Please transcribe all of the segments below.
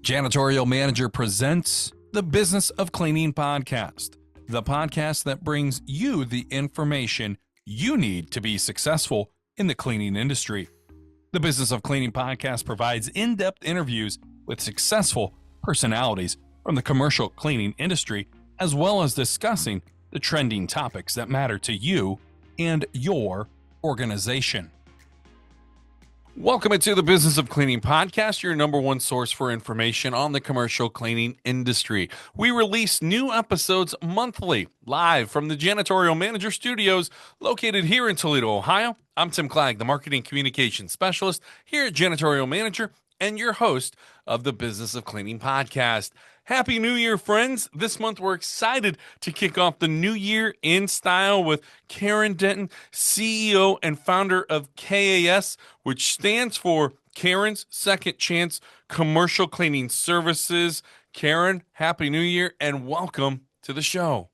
Janitorial Manager presents the Business of Cleaning podcast, the podcast that brings you the information you need to be successful in the cleaning industry. The Business of Cleaning podcast provides in-depth interviews with successful personalities from the commercial cleaning industry, as well as discussing the trending topics that matter to you and your organization. Welcome into the Business of Cleaning podcast, your number one source for information on the commercial cleaning industry. We release new episodes monthly, live from the Janitorial Manager Studios located here in Toledo, Ohio. I'm Tim Clagg, the Marketing Communications Specialist here at Janitorial Manager and your host of the Business of Cleaning podcast. Happy New Year, friends. This month, we're excited to kick off the new year in style with Karen Denton, CEO and founder of KAS, which stands for Karen's Second Chance Commercial Cleaning Services. Karen, Happy New Year and welcome to the show.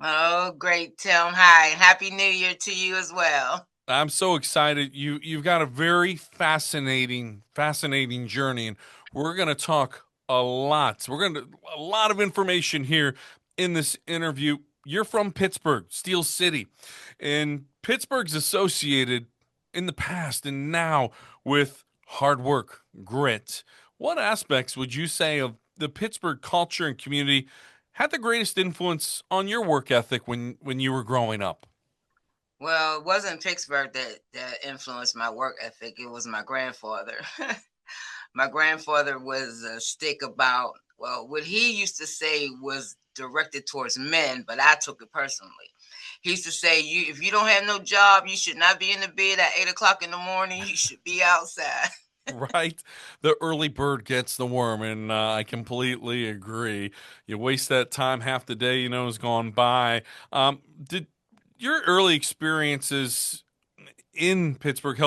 Oh, great, Tim. Hi. Happy New Year to you as well. I'm so excited. You've got a very fascinating journey, and we're going to talk a lot. A lot of information here in this interview. You're from Pittsburgh, Steel City, and Pittsburgh's associated in the past and now with hard work, grit. What aspects would you say of the Pittsburgh culture and community had the greatest influence on your work ethic when you were growing up? Well, it wasn't Pittsburgh that influenced my work ethic. It was my grandfather. My grandfather was a stick about, well, what he used to say was directed towards men, but I took it personally. He used to say, if you don't have no job, you should not be in the bed at 8 o'clock in the morning. You should be outside. Right. The early bird gets the worm, and I completely agree. You waste that time, half the day, is gone by. Did your early experiences in Pittsburgh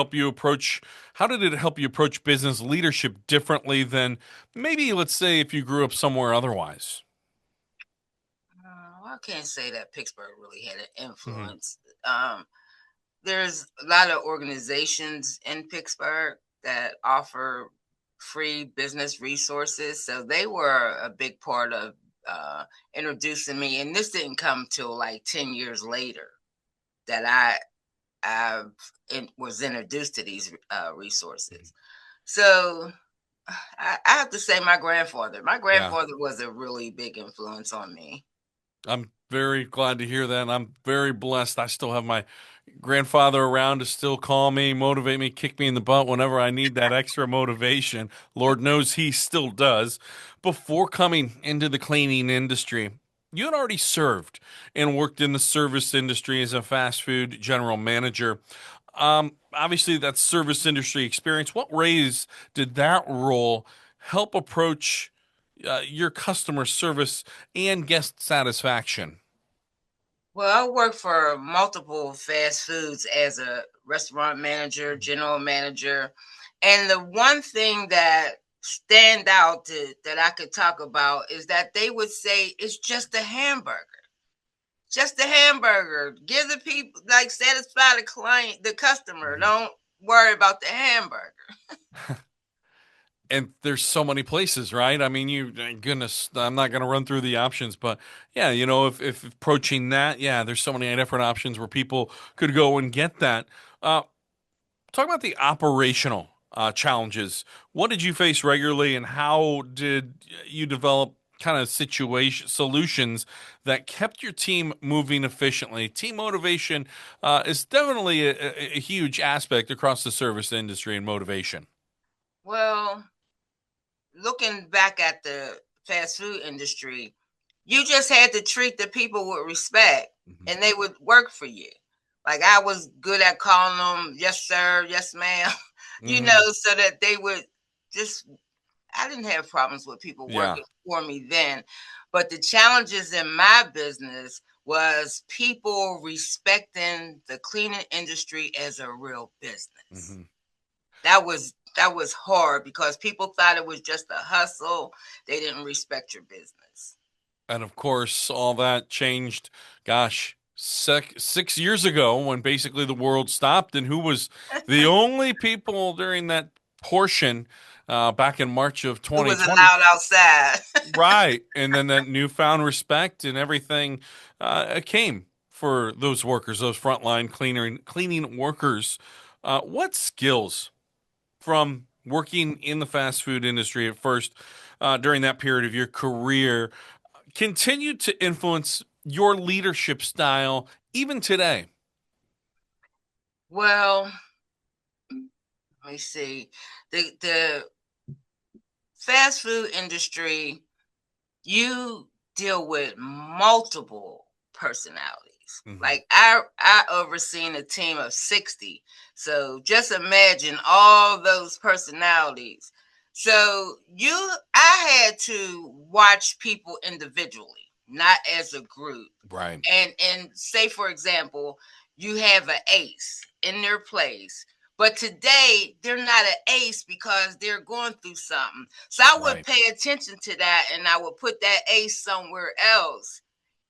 how did it help you approach business leadership differently than maybe, let's say, if you grew up somewhere otherwise? I can't say that Pittsburgh really had an influence. There's a lot of organizations in Pittsburgh that offer free business resources. So they were a big part of introducing me. And this didn't come till like 10 years later that I was introduced to these resources. So I have to say my grandfather was a really big influence on me. I'm very glad to hear that. I'm very blessed. I still have my grandfather around to still call me, motivate me, kick me in the butt whenever I need that extra motivation. Lord knows he still does. Before coming into the cleaning industry, you had already served and worked in the service industry as a fast food general manager. Obviously, that service industry experience, what ways did that role help approach your customer service and guest satisfaction? Well, I worked for multiple fast foods as a restaurant manager, general manager. And the one thing that stand out that I could talk about is that they would say it's just a hamburger. Just a hamburger. Give the people, satisfy the client, the customer. Don't worry about the hamburger. And there's so many places, right? I mean, goodness, I'm not going to run through the options, but yeah, if approaching that, there's so many different options where people could go and get that. Talk about the operational challenges. What did you face regularly, and how did you develop kind of solutions that kept your team moving efficiently? Team motivation is definitely a huge aspect across the service industry and motivation. Well, looking back at the fast food industry, you just had to treat the people with respect, and they would work for you. Like I was good at calling them, yes, sir, yes, ma'am, so that they would I didn't have problems with people working for me then. But the challenges in my business was people respecting the cleaning industry as a real business. That was hard because people thought it was just a hustle. They didn't respect your business. And of course, all that changed, 6 years ago when basically the world stopped, and who was the only people during that portion back in March of It was 2020. allowed outside. Right. And then that newfound respect and everything came for those workers, those frontline cleaning workers. What skills from working in the fast food industry at first during that period of your career continued to influence your leadership style even today? Well, let me see. The fast food industry, you deal with multiple personalities. Hmm. Like I overseen a team of 60. So just imagine all those personalities. So I had to watch people individually, not as a group. Right. And say for example, you have an ace in their place, but today they're not an ace because they're going through something. So I would Right. pay attention to that, and I would put that ace somewhere else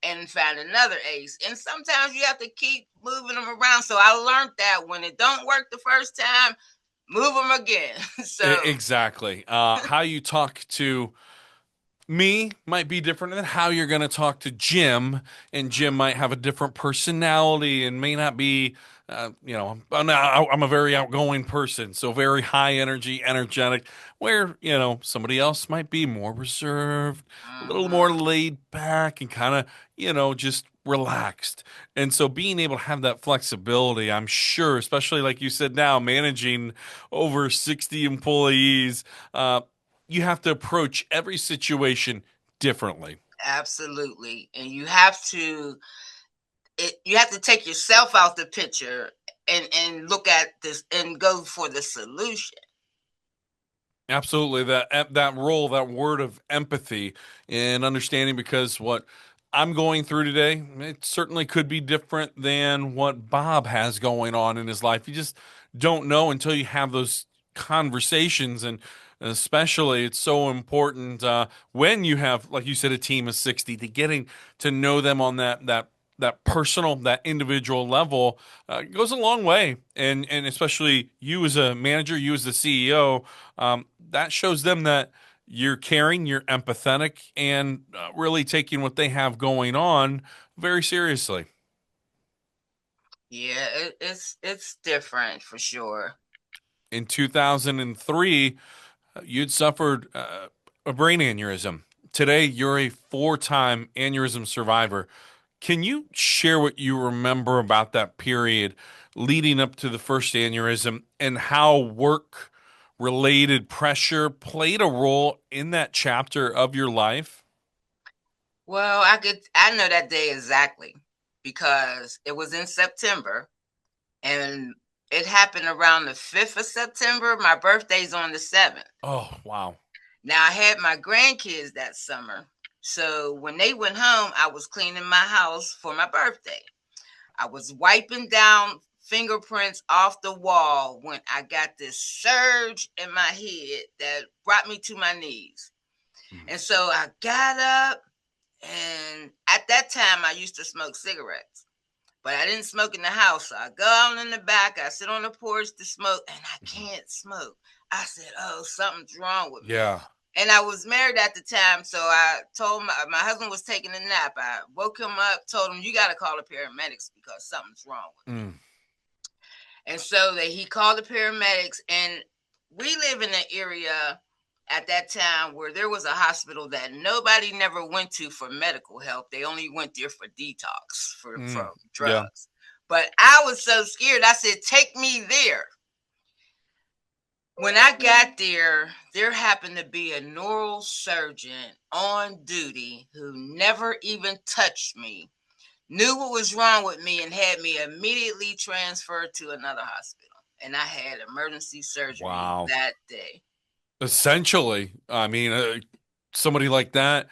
and find another ace. And sometimes you have to keep moving them around. So I learned that when it don't work the first time, move them again. So Exactly. How you talk to me might be different than how you're going to talk to Jim, and Jim might have a different personality and may not be, I'm a very outgoing person, so very high energy, energetic, where, somebody else might be more reserved, a little more mhm, laid back and kind of, just relaxed. And so being able to have that flexibility, I'm sure, especially like you said now, managing over 60 employees, you have to approach every situation differently. absolutely. And you have to take yourself out the picture and look at this and go for the solution. Absolutely, that role, that word of empathy and understanding, because what I'm going through today, it certainly could be different than what Bob has going on in his life. You just don't know until you have those conversations, and especially it's so important when you have, like you said, a team of 60, to getting to know them on that personal, that individual level goes a long way. And especially you as a manager, you as the CEO, that shows them that you're caring, you're empathetic, and really taking what they have going on very seriously. Yeah, it's different for sure. In 2003, you'd suffered a brain aneurysm. Today, you're a four-time aneurysm survivor. Can you share what you remember about that period leading up to the first aneurysm, and how work related pressure played a role in that chapter of your life? Well, I know that day exactly because it was in September and it happened around the 5th of September. My birthday's on the 7th. Oh, wow. Now I had my grandkids that summer. So when they went home, I was cleaning my house for my birthday. I was wiping down fingerprints off the wall when I got this surge in my head that brought me to my knees. Mhm. And so I got up, and at that time I used to smoke cigarettes, but I didn't smoke in the house. So I go out in the back, I sit on the porch to smoke, and I Mhm. can't smoke. I said, oh, something's wrong with me. Yeah. And I was married at the time, so I told my husband was taking a nap. I woke him up, told him, you got to call the paramedics because something's wrong with me. Mm. And so he called the paramedics, and we live in an area at that time where there was a hospital that nobody never went to for medical help. They only went there for detox, for Mm. Yeah. drugs. But I was so scared. I said, take me there. When I got there happened to be a neurosurgeon on duty who never even touched me, knew what was wrong with me, and had me immediately transferred to another hospital. And I had emergency surgery Wow. that day. Essentially, I mean, somebody like that,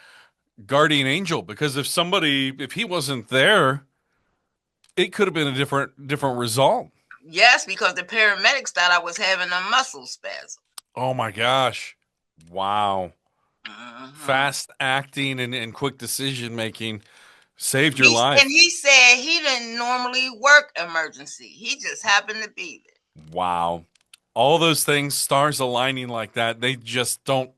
guardian angel, because if he wasn't there, it could have been a different result. Yes, because the paramedics thought I was having a muscle spasm. Oh my gosh. Wow. Mhm. Fast acting and quick decision making saved your And life. he said he didn't normally work emergency. He just happened to be there. Wow. All those things, stars aligning like that, they just don't.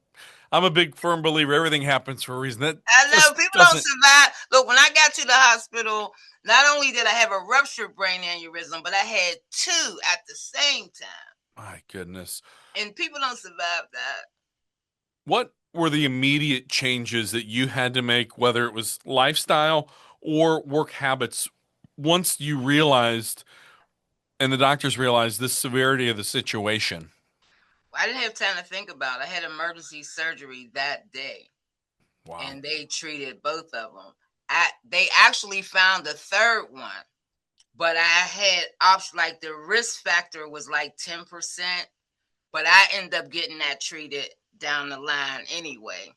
I'm a big firm believer everything happens for a reason. That I know just people don't doesn't. survive. Look, when I got to the hospital, not only did I have a ruptured brain aneurysm, but I had two at the same time. My goodness. And people don't survive that. What were the immediate changes that you had to make, whether it was lifestyle or work habits, once you realized and the doctors realized the severity of the situation? I didn't have time to think about it. I had emergency surgery that day, Wow. and they treated both of them. They actually found a third one, but I had like the risk factor was like 10%, but I ended up getting that treated down the line anyway.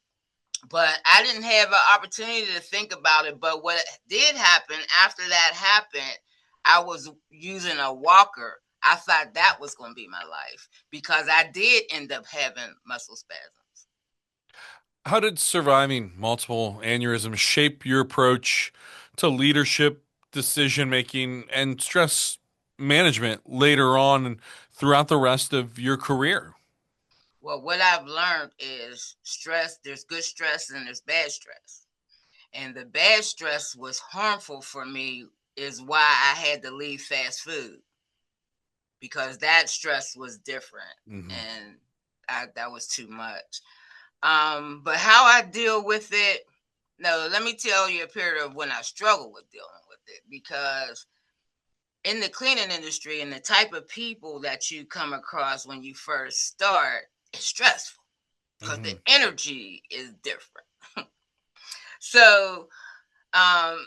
But I didn't have an opportunity to think about it. But what did happen after that happened, I was using a walker. I thought that was going to be my life because I did end up having muscle spasms. How did surviving multiple aneurysms shape your approach to leadership, decision making, and stress management later on and throughout the rest of your career? Well, what I've learned is stress, there's good stress and there's bad stress. And the bad stress was harmful for me, is why I had to leave fast food, because that stress was different, Mm-hmm. and that was too much. But how I deal with it, no, let me tell you a period of when I struggled with dealing with it, because in the cleaning industry and the type of people that you come across when you first start, it's stressful because the Mm-hmm. energy is different. So I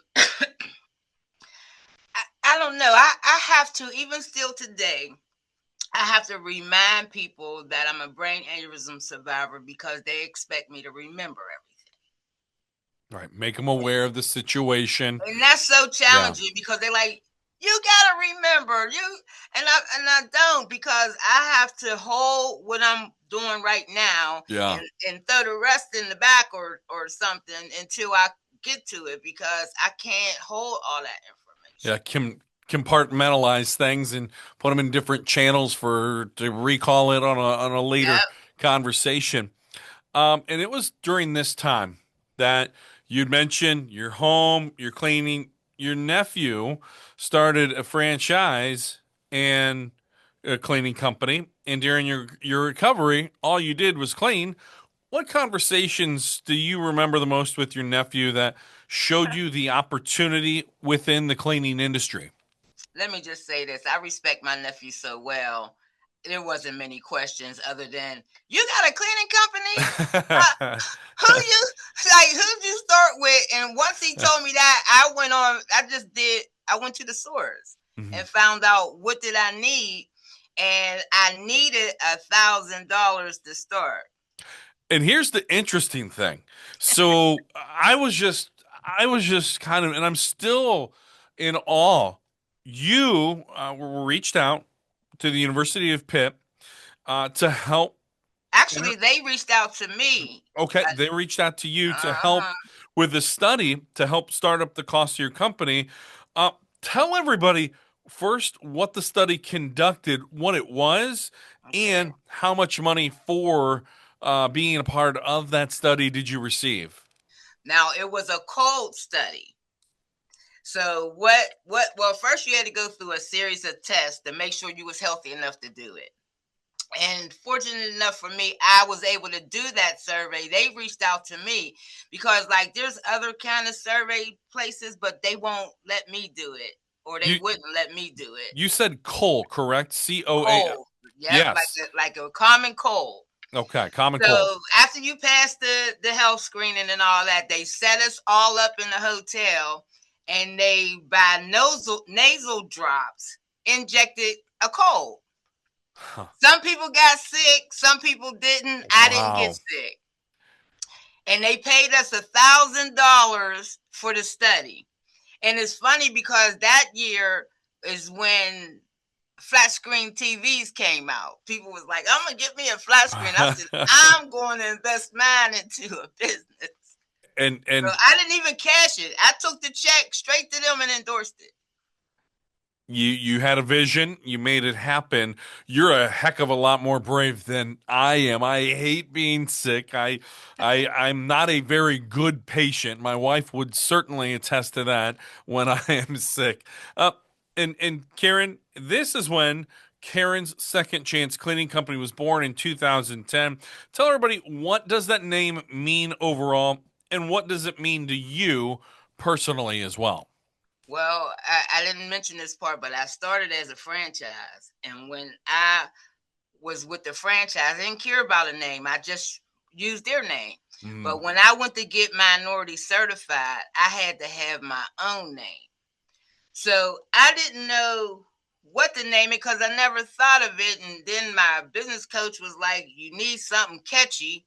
don't know. I have to, even still today, I have to remind people that I'm a brain aneurysm survivor because they expect me to remember Right. Make them aware of the situation. everything. And that's so Yeah. challenging because they're like, you gotta remember you, and I don't, because I have to hold what I'm doing right now Yeah. and throw the rest in the back or something until I get to it, because I can't hold all that information. Yeah. Compartmentalize things and put them in different channels for to recall it on a later Yep. conversation. And it was during this time that you'd mentioned your home, your cleaning, your nephew started a franchise and a cleaning company. And during your recovery, all you did was clean. What conversations do you remember the most with your nephew that showed you the opportunity within the cleaning industry? Let me just say this. I respect my nephew so well. There wasn't many questions other than, you got a cleaning company? Who'd you start with? And once he told me that, I went to the source Mhm. and found out what did I need. And I needed $1,000 to start. And here's the interesting thing. So I was just kind of, and I'm still in awe. You were reached out to the University of Pitt to help. Actually, they reached out to me. Okay, they reached out to you to help Uh-huh. with the study to help start up the cost of your company. Tell everybody first what the study conducted, what it was, Okay. and how much money for being a part of that study did you receive? Now, it was a cold study. So well, first you had to go through a series of tests to make sure you was healthy enough to do it. And fortunate enough for me, I was able to do that survey. They reached out to me because, like, there's other kind of survey places, but they won't let me do it, or they You wouldn't let me do it. you said coal, correct? COA. Cold. Yep, Yes. like a common cold. Okay, common cold. So after you pass the health screening and all that, they set us all up in the hotel, and they, by nasal drops, injected a cold. Huh. Some people got sick, some people didn't. I didn't get Wow. sick. And they paid us $1,000 for the study. And it's funny because that year is when flat screen TVs came out. People was like, I'm gonna get me a flat screen. I said, I'm going to invest mine into a business. and So and I didn't even cash it. I took the check straight to them and endorsed it. You had a vision, you made it happen. You're a heck of a lot more brave than I am. I hate being sick. I'm not a very good patient. My wife would certainly attest to that when I am sick. Uh, and Karen, this is when Karen's Second Chance Cleaning Company was born in 2010. Tell everybody, what does that name mean overall, and what does it mean to you personally as well? Well, I didn't mention this part, but I started as a franchise. And when I was with the franchise, I didn't care about a name. I just used their name. Mm, But when I went to get minority certified, I had to have my own name. So I didn't know what to name it because I never thought of it. And then my business coach was like, "You need something catchy."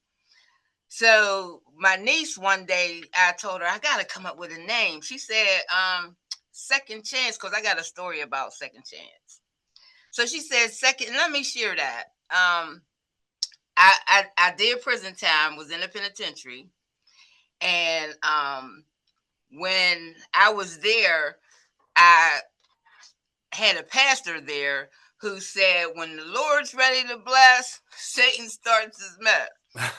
So my niece one day, I told her I gotta come up with a name. She said, Second Chance, because I got a story about Second Chance. So she said, second, let me share that. I did prison time, was in a penitentiary, and when I was there, I had a pastor there who said, "When the Lord's ready to bless, Satan starts his mess."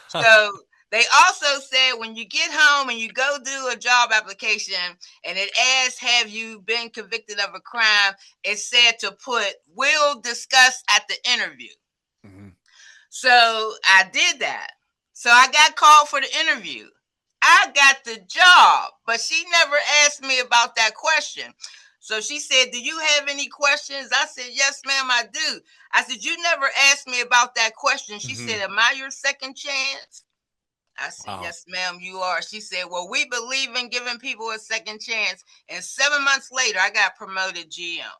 So they also said when you get home and you go do a job application and it asks, "Have you been convicted of a crime?" It's said to put "will discuss" at the interview. mhm. So I did that. So I got called for the interview. I got the job, but she never asked me about that question. So she said, "Do you have any questions?" I said, "Yes, ma'am, I do." I said, "You never asked me about that question." She said, Mhm. "Am I your second chance?" I said, Wow. "Yes, ma'am, you are." She said, "Well, we believe in giving people a second chance." And 7 months later, I got promoted GM.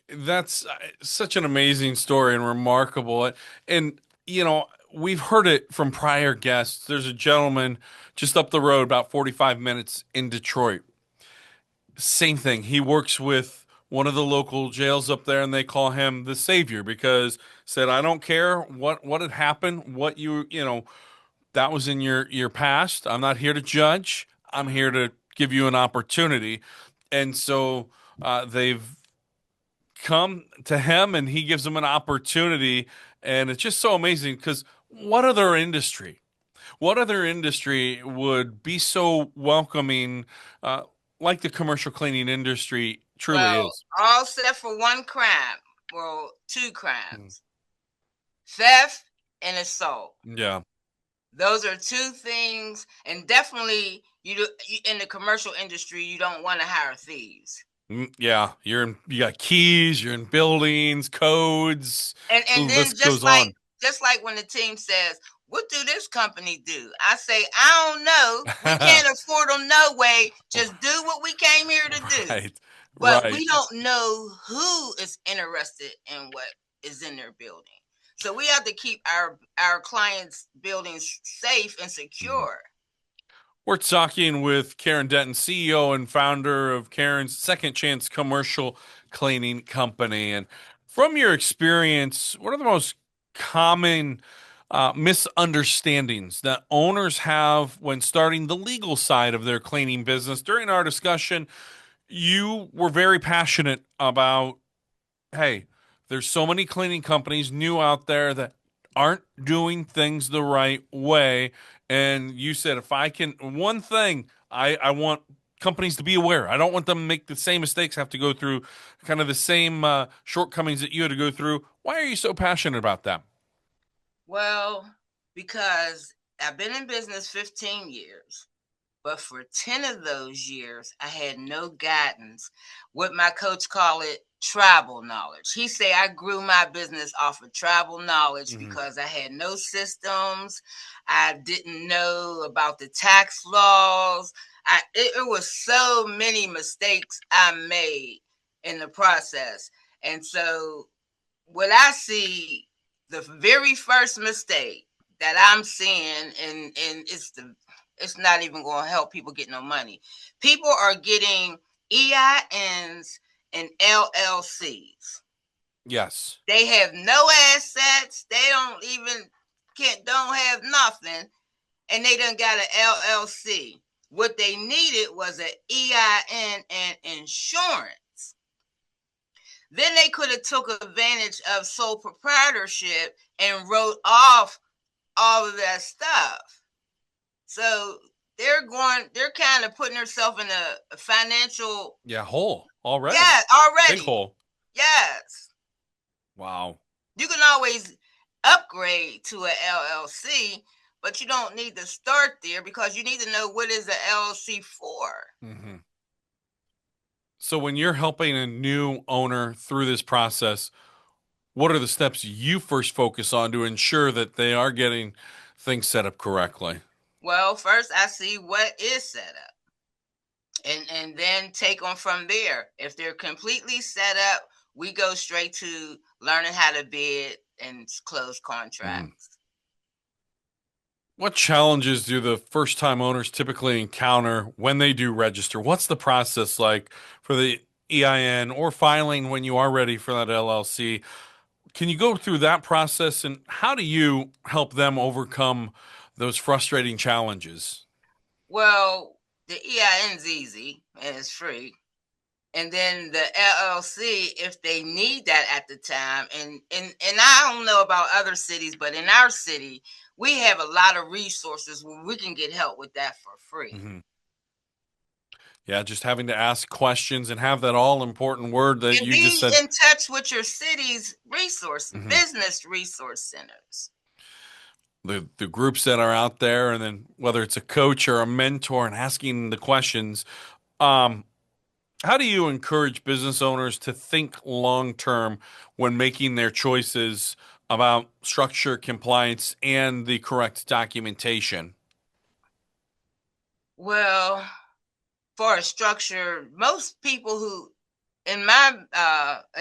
That's such an amazing story and remarkable. And, we've heard it from prior guests. There's a gentleman just up the road, about 45 minutes in Detroit. Same thing. He works with one of the local jails up there, and they call him the savior because said, I don't care what had happened, what that was in your past. I'm not here to judge. I'm here to give you an opportunity. And so they've come to him and he gives them an opportunity. And it's just so amazing because what other industry would be so welcoming, uh, like the commercial cleaning industry truly Well, is? all set for one crime. Well, two Mm. crimes: theft and assault. Yeah. Those are two things, and definitely in the commercial industry, you don't want to hire thieves. Yeah, you got keys, you're in buildings, codes, the And then list goes on. just like when the team says, "What do this company do?" I say, "I don't know. We can't afford them no way. Just do what we came here to do." Right, But right. we don't know who is interested in what is in their building. So we have to keep our clients' buildings safe and Mhm. secure. We're talking with Karen Denton, CEO and founder of Karen's Second Chance Commercial Cleaning Company. And from your experience, what are the most common misunderstandings that owners have when starting the legal side of their cleaning business? During our discussion, you were very passionate about, hey, there's so many cleaning companies new out there that aren't doing things the right way. And you said, if I can, one thing, I want companies to be aware. I don't want them to make the same mistakes, have to go through kind of the same shortcomings that you had to go through. Why are you so passionate about that? Well, because I've been in business 15 years. But for 10 of those years, I had no guidance. What my coach called it, tribal knowledge. He said I grew my business off of tribal knowledge Mhm. because I had no systems. I didn't know about the tax laws. It was so many mistakes I made in the process. And so what I see, the very first mistake that I'm seeing, and it's not even going to help people get no money. People are getting EINs and LLCs. Yes. They have no assets. They don't have nothing, and they done got an LLC. What they needed was an EIN and insurance. Then they could have took advantage of sole proprietorship and wrote off all of that stuff. So they're kind of putting themselves in a financial hole already. Yeah, already. Big hole. Yes. Wow. You can always upgrade to an LLC, but you don't need to start there because you need to know what is the LLC for. Mm-hmm. So when you're helping a new owner through this process, what are the steps you first focus on to ensure that they are getting things set up correctly? Well, first I see what is set up. And then take them from there. If they're completely set up, we go straight to learning how to bid and close contracts. What challenges do the first time owners typically encounter when they do register? What's the process like for the EIN or filing when you are ready for that LLC? Can you go through that process, and how do you help them overcome those frustrating challenges? Well, the EIN's easy and it's free. And then the LLC, if they need that at the time, and I don't know about other cities, but in our city, we have a lot of resources where we can get help with that for free. Mm-hmm. Yeah, just having to ask questions and have that all important word that and you just be said. in touch with your city's business resource centers. The groups that are out there, and then whether it's a coach or a mentor and asking the questions. How do you encourage business owners to think long term when making their choices about structure, compliance, and the correct documentation? Well, for a structure, most people who, in my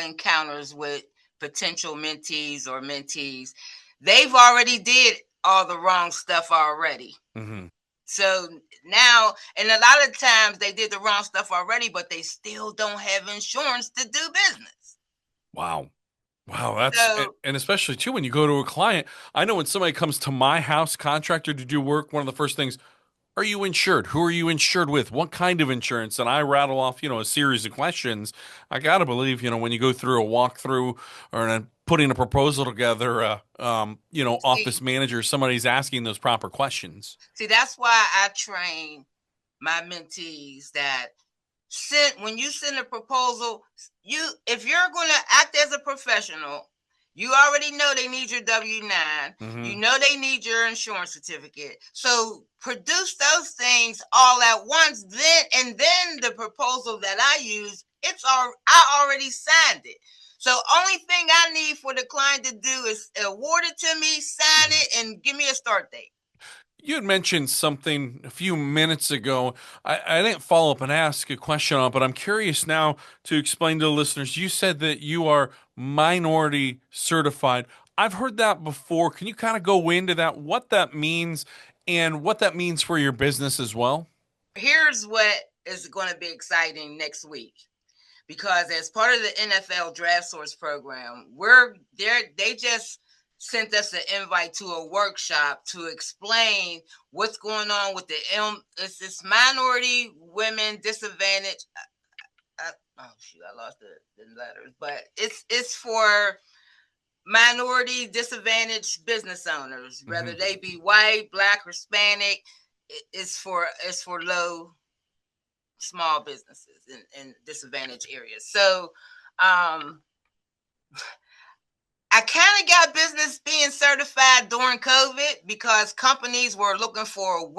encounters with potential mentees or mentees, they've already did all the wrong stuff already. Mm-hmm. So now, and a lot of times they did the wrong stuff already, but they still don't have insurance to do business. Wow. Wow, and especially too when you go to a client. I know when somebody comes to my house, contractor, to do work, one of the first things, are you insured? Who are you insured with? What kind of insurance? And I rattle off, a series of questions. I got to believe, when you go through a walkthrough or putting a proposal together, office manager, somebody's asking those proper questions. See, that's why I train my mentees that when you send a proposal, if you're going to act as a professional, you already know they need your W-9. Mm-hmm. You know they need your insurance certificate. So produce those things all at once. Then the proposal that I use, I already signed it. So only thing I need for the client to do is award it to me, sign it, and give me a start date. You had mentioned something a few minutes ago. I didn't follow up and ask a question on it, but I'm curious now to explain to the listeners. You said that you are minority certified. I've heard that before. Can you kind of go into that, what that means and what that means for your business as well? Here's what is going to be exciting next week. Because as part of the NFL Draft Source program, they just sent us an invite to a workshop to explain what's going on with it's this minority women disadvantaged. I lost the letters, but it's for minority disadvantaged business owners, whether they be white, black, Hispanic. It's for small businesses in disadvantaged areas. So I kind of got business being certified during COVID because companies were looking for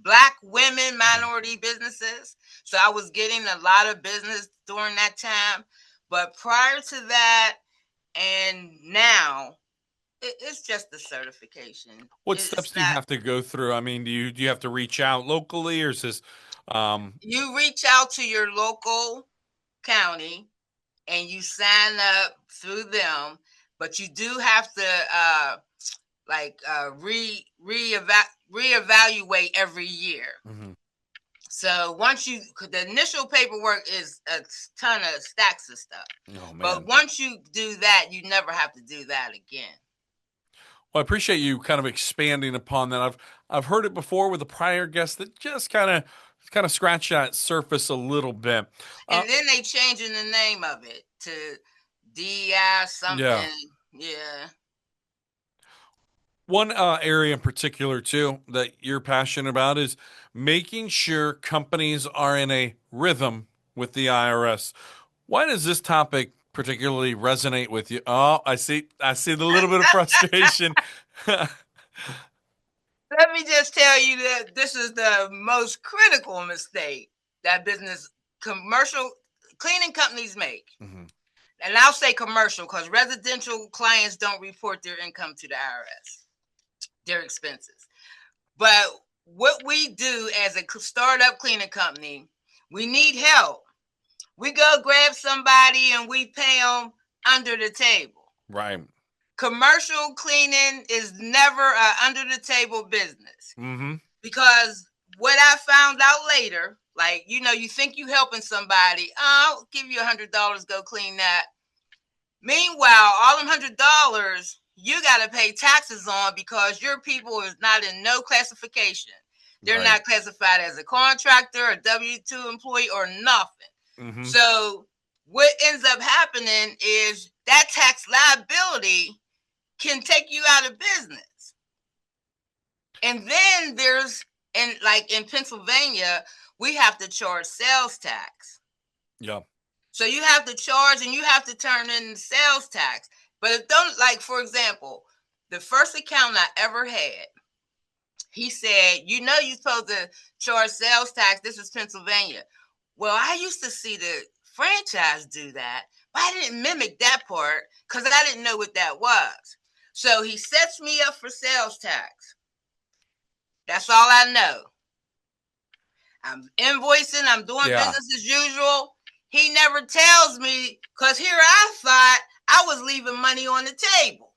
Black women, minority businesses. So I was getting a lot of business during that time. But prior to that and now, it's just the certification. What steps do you have to go through? I mean, do you have to reach out locally, or is this you reach out to your local county and you sign up through them, but you do have to reevaluate every year. Mm-hmm. So the initial paperwork is a ton of stacks of stuff. Oh, but once you do that, you never have to do that again. Well, I appreciate you kind of expanding upon that. I've heard it before with a prior guest that just kind of scratch that surface a little bit. And then they changing the name of it to DEI something. Yeah. Yeah. One area in particular, too, that you're passionate about is making sure companies are in a rhythm with the IRS. Why does this topic particularly resonate with you? Oh, I see the little bit of frustration. Let me just tell you that this is the most critical mistake that commercial cleaning companies make. Mm-hmm. And I'll say commercial because residential clients don't report their income to the IRS, their expenses. But what we do as a startup cleaning company, we need help. We go grab somebody and we pay them under the table. Right. Commercial cleaning is never an under the table business. Mm-hmm. Because what I found out later, like, you think you helping somebody, I'll give you $100, go clean that. Meanwhile, all them $100 you got to pay taxes on because your people is not in no classification. They're Right. not classified as a contractor, a W-2 employee, or nothing. Mm-hmm. So what ends up happening is that tax liability can take you out of business. And then in Pennsylvania, we have to charge sales tax. Yeah. So you have to charge and you have to turn in sales tax. But for example, the first accountant I ever had, he said, you're supposed to charge sales tax. This is Pennsylvania. Well, I used to see the franchise do that, but I didn't mimic that part because I didn't know what that was. So he sets me up for sales tax. That's all I know. I'm invoicing. I'm doing business as usual. He never tells me because here I thought I was leaving money on the table.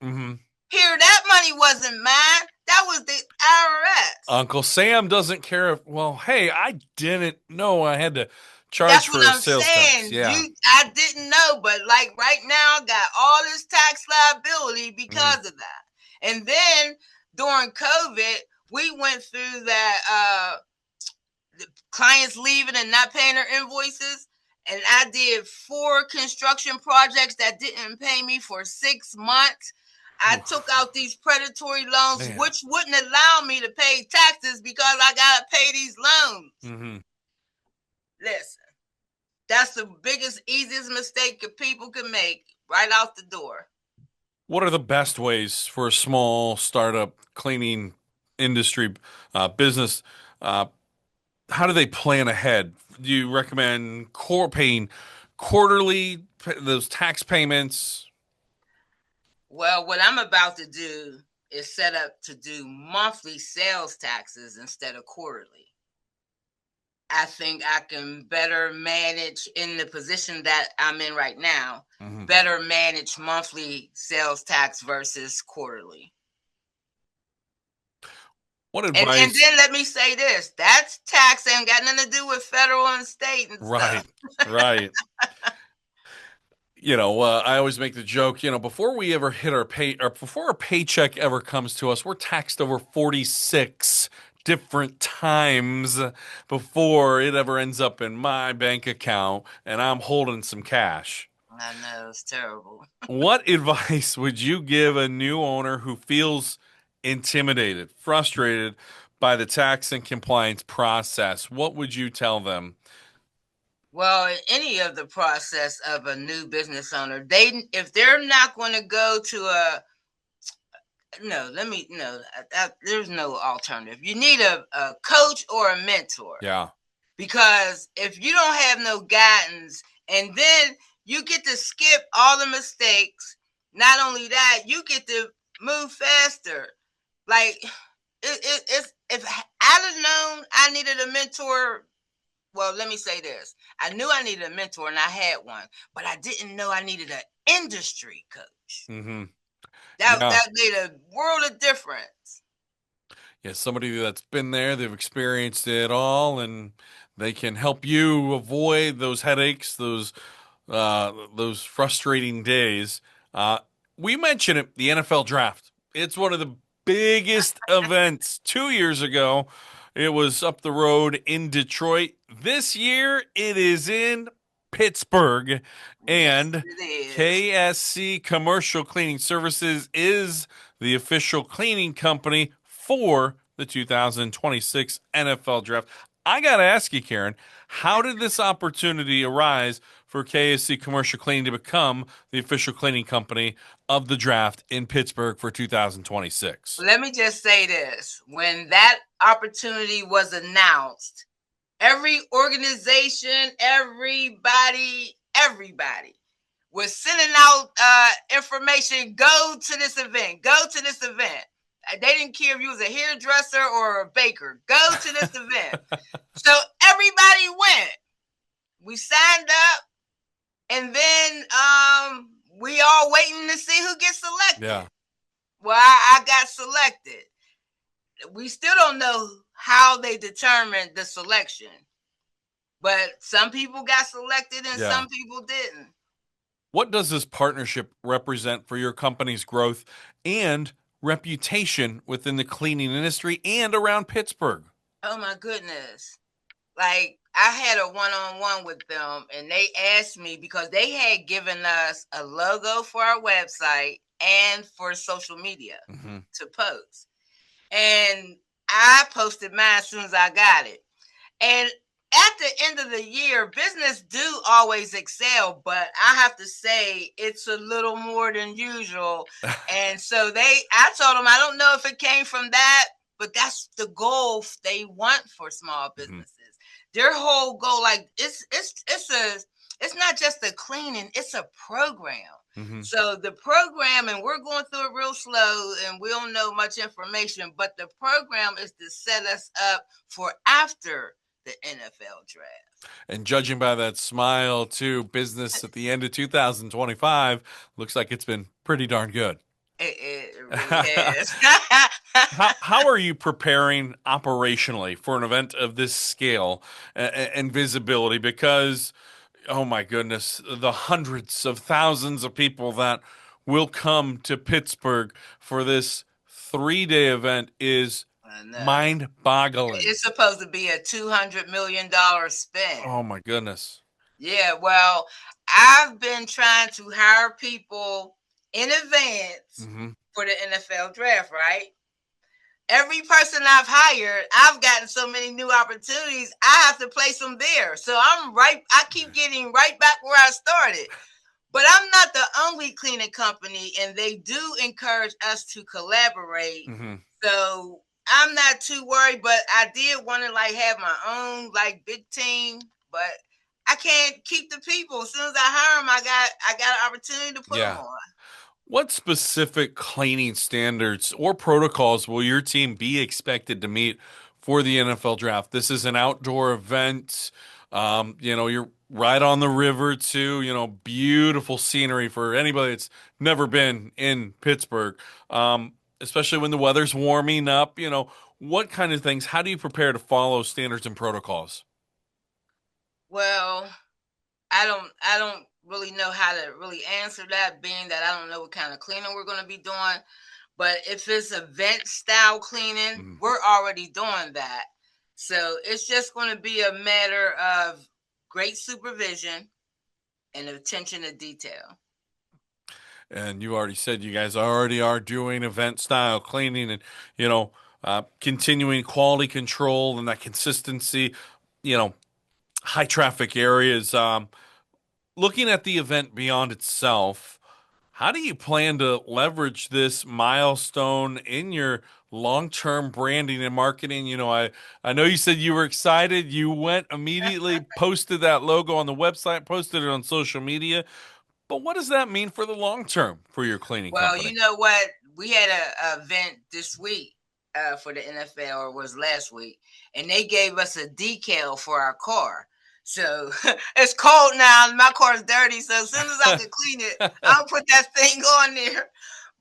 Mm-hmm. Here, that money wasn't mine. That was the IRS. Uncle Sam doesn't care if, hey, I didn't know I had to charge for a sales tax. Yeah. I didn't know, but like right now, I got all this tax liability because of that. And then during COVID, we went through that the clients leaving and not paying their invoices. And I did 4 construction projects that didn't pay me for 6 months. I took out these predatory loans, which wouldn't allow me to pay taxes because I got to pay these loans. Mm-hmm. Listen, that's the biggest, easiest mistake that people can make right out the door. What are the best ways for a small startup cleaning industry business? How do they plan ahead? Do you recommend paying quarterly, those tax payments? Well, what I'm about to do is set up to do monthly sales taxes instead of quarterly. I think I can better manage in the position that I'm in right now, better manage monthly sales tax versus quarterly. What advice? And then let me say this, that's tax ain't got nothing to do with federal and state and stuff. Right. I always make the joke, before we ever hit our before our paycheck ever comes to us, we're taxed over 46 different times before it ever ends up in my bank account and I'm holding some cash. I know, it's terrible. What advice would you give a new owner who feels intimidated, frustrated by the tax and compliance process? What would you tell them? Well, in any of the process of a new business owner, if they're not going to go to there's no alternative. You need a coach or a mentor. Yeah. Because if you don't have no guidance and then you get to skip all the mistakes, not only that, you get to move faster. Like, if I'd have known I needed a mentor, well, let me say this. I knew I needed a mentor and I had one, but I didn't know I needed an industry coach. Mm-hmm. That made a world of difference. Yeah, somebody that's been there, they've experienced it all, and they can help you avoid those headaches, those frustrating days. We mentioned it, the NFL draft. It's one of the biggest events. 2 years ago, it was up the road in Detroit. This year, it is in Pittsburgh, Yes, and it is. KSC Commercial Cleaning Services is the official cleaning company for the 2026 NFL Draft. I got to ask you, Karen, how did this opportunity arise for KSC Commercial Cleaning to become the official cleaning company of the draft in Pittsburgh for 2026? Let me just say this. When that opportunity was announced, every organization, everybody was sending out information. Go to this event. Go to this event. They didn't care if you was a hairdresser or a baker. Go to this event. So everybody went. We signed up, and then we all waiting to see who gets selected. Yeah. Well, I got selected. We still don't know how they determined the selection, but some people got selected and some people didn't. What does this partnership represent for your company's growth and reputation within the cleaning industry and around Pittsburgh? Oh my goodness. Like, I had a one-on-one with them, and they asked me because they had given us a logo for our website and for social media to post. And I posted mine as soon as I got it. And at the end of the year, business do always excel, but I have to say it's a little more than usual. And so I told them, I don't know if it came from that, but that's the goal they want for small businesses. Their whole goal, like it's not just a cleaning, it's a program. So the program, and we're going through it real slow and we don't know much information, but the program is to set us up for after the NFL draft. And judging by that smile, too, business at the end of 2025 looks like it's been pretty darn good. It really is. How are you preparing operationally for an event of this scale and visibility? Because, oh my goodness, the hundreds of thousands of people that will come to Pittsburgh for this 3-day event is mind-boggling. It's supposed to be a $200 million spend. Oh my goodness. Yeah, well, I've been trying to hire people in advance for the NFL draft, right? Every person I've hired, I've gotten so many new opportunities, I have to place them there. So I keep getting right back where I started. But I'm not the only cleaning company, and they do encourage us to collaborate. So I'm not too worried, but I did want to have my own big team, but I can't keep the people. As soon as I hire them, I got an opportunity to put them on. What specific cleaning standards or protocols will your team be expected to meet for the NFL draft? This is an outdoor event. You're right on the river too, beautiful scenery for anybody that's never been in Pittsburgh, especially when the weather's warming up. What kind of things, how do you prepare to follow standards and protocols? Well, I don't really know how to really answer that, being that I don't know what kind of cleaning we're going to be doing. But if it's event style cleaning, we're already doing that. So it's just going to be a matter of great supervision and attention to detail. And you already said you guys already are doing event style cleaning and, continuing quality control and that consistency, high traffic areas. Looking at the event beyond itself, how do you plan to leverage this milestone in your long-term branding and marketing? I know you said you were excited. You went immediately, posted that logo on the website, posted it on social media. But what does that mean for the long term for your cleaning company? Well, you know what? We had an event this week for the NFL, or was last week, and they gave us a decal for our car. So it's cold now. My car's dirty. So as soon as I can clean it, I'll put that thing on there.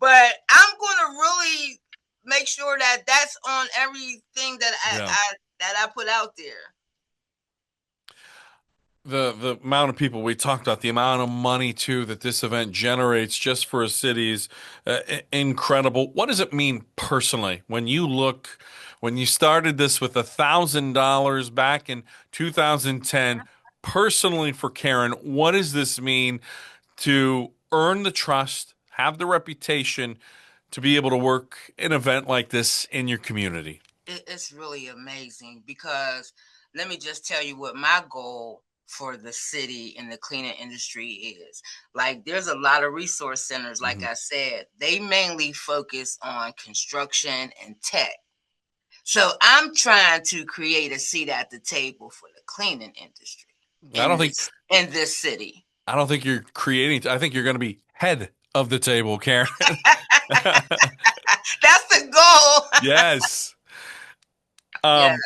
But I'm going to really make sure that that's on everything that I put out there. The amount of people we talked about, the amount of money too that this event generates just for a city is incredible. What does it mean personally when you started this with $1,000 back in 2010? personally for Karen, what does this mean to earn the trust, have the reputation to be able to work an event like this in your community? It's really amazing because let me just tell you what my goal for the city and the cleaning industry is. Like, there's a lot of resource centers, like Mhm. I said, they mainly focus on construction and tech. So I'm trying to create a seat at the table for the cleaning industry I don't think in this city. I don't think you're creating. I think you're going to be head of the table, Karen. That's the goal. Yes. Yeah. Um,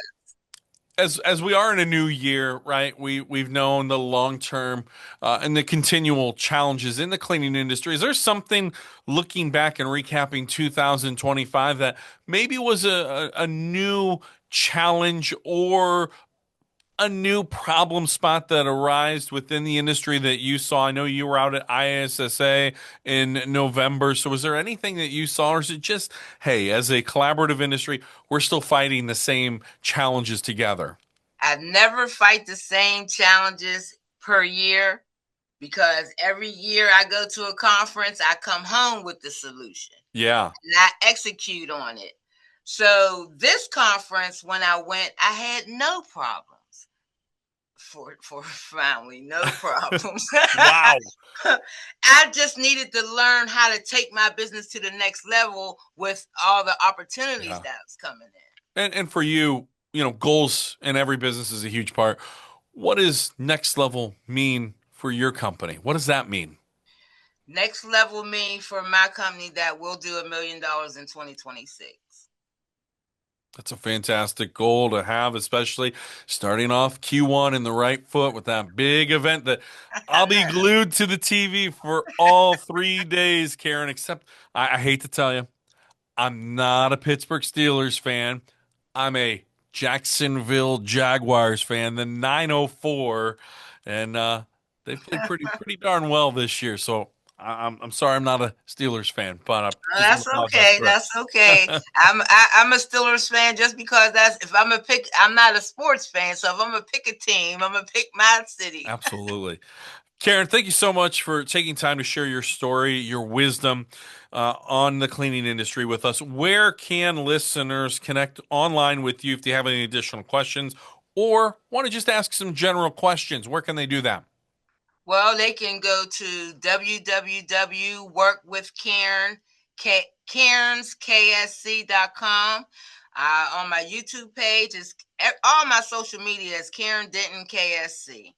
as we are in a new year, right? We've known the long term and the continual challenges in the cleaning industry. Is there something looking back and recapping 2025 that maybe was a new challenge or a new problem spot that arose within the industry that you saw? I know you were out at ISSA in November. So was there anything that you saw, or is it just, hey, as a collaborative industry, we're still fighting the same challenges together? I never fight the same challenges per year because every year I go to a conference, I come home with the solution Yeah. and I execute on it. So this conference, when I went, I had no problems. For finally, no problems. Wow. I just needed to learn how to take my business to the next level with all the opportunities Yeah. that's coming in. And for you, goals in every business is a huge part. What does next level mean for your company? What does that mean? Next level mean for my company that we'll do $1 million in 2026. That's a fantastic goal to have, especially starting off Q1 in the right foot with that big event that I'll be glued to the TV for all 3 days, Karen, except I hate to tell you, I'm not a Pittsburgh Steelers fan. I'm a Jacksonville Jaguars fan, the 904, and they played pretty darn well this year. So I'm sorry I'm not a Steelers fan, but I just want That's to apologize okay. for That's okay. I'm a Steelers fan just because that's if I'm a pick. I'm not a sports fan, so if I'm gonna pick a team, I'm gonna pick my city. Absolutely. Karen, thank you so much for taking time to share your story, your wisdom on the cleaning industry with us. Where can listeners connect online with you if they have any additional questions or want to just ask some general questions? Where can they do that? Well, they can go to www.workwithKaren, on my YouTube page is all my social media is Karen Denton KSC.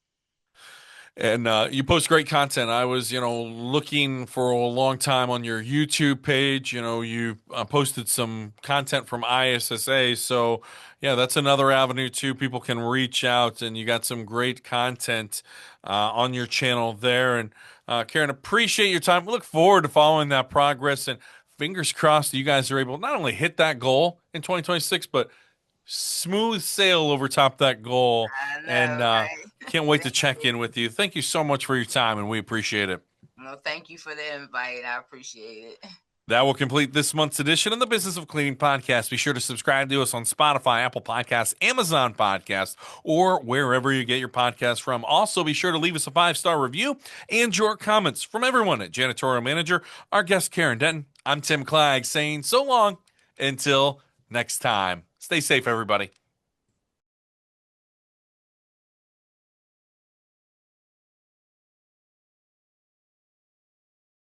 And you post great content. I was, looking for a long time on your YouTube page. You posted some content from ISSA. So, yeah, that's another avenue too. People can reach out, and you got some great content on your channel there. And Karen, appreciate your time. We look forward to following that progress, and fingers crossed that you guys are able to not only hit that goal in 2026, but smooth sail over top that goal. I And know, right? can't wait to Thank check you. in with you. Thank you so much for your time, and we appreciate it. Well, thank you for the invite. I appreciate it. That will complete this month's edition of the Business of Cleaning podcast. Be sure to subscribe to us on Spotify, Apple Podcasts, Amazon Podcasts, or wherever you get your podcasts from. Also, be sure to leave us a 5-star review and your comments. From everyone at Janitorial Manager, our guest Karen Denton, I'm Tim Clagg saying so long until next time. Stay safe, everybody.